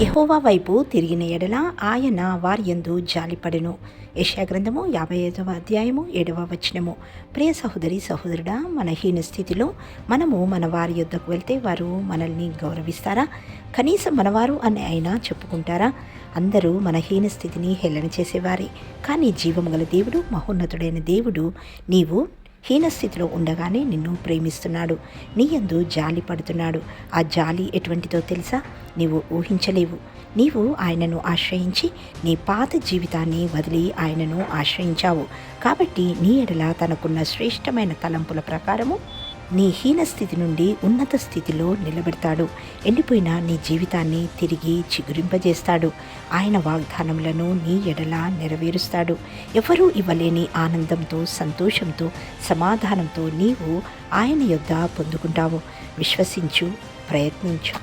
యెహోవా వైపు తిరిగిన ఎడల ఆయన వారి యందు జాలిపడెను. యెషయా గ్రంథము 55వ అధ్యాయము 7వ వచనము. ప్రియ సహోదరి సహోదరుడా, మన హీన స్థితిలో మనము మన వారి యొద్దకు వెళ్తే వారు మనల్ని గౌరవిస్తారా? కనీసం మనవారు అని అయినా చెప్పుకుంటారా? అందరూ మన హీన స్థితిని హేళన చేసేవారే. కానీ జీవము గల దేవుడు, మహోన్నతుడైన దేవుడు నీవు హీనస్థితిలో ఉండగానే నిన్ను ప్రేమిస్తున్నాడు, నీ యందు జాలి పడుతున్నాడు. ఆ జాలి ఎటువంటిదో తెలుసా? నీవు ఊహించలేవు. నీవు ఆయనను ఆశ్రయించి నీ పాత జీవితాన్ని వదిలి ఆయనను ఆశ్రయించావు. కాబట్టి నీ ఎడల తనకున్న శ్రేష్టమైన తలంపుల ప్రకారము నీ హీన స్థితి నుండి ఉన్నత స్థితిలో నిలబెడతాడు. ఎండిపోయిన నీ జీవితాన్ని తిరిగి చిగురింపజేస్తాడు. ఆయన వాగ్దానములను నీ ఎడల నెరవేరుస్తాడు. ఎవరూ ఇవ్వలేని ఆనందంతో, సంతోషంతో, సమాధానంతో నీవు ఆయన యొద్ద పొందుకుంటావు. విశ్వసించు, ప్రయత్నించు.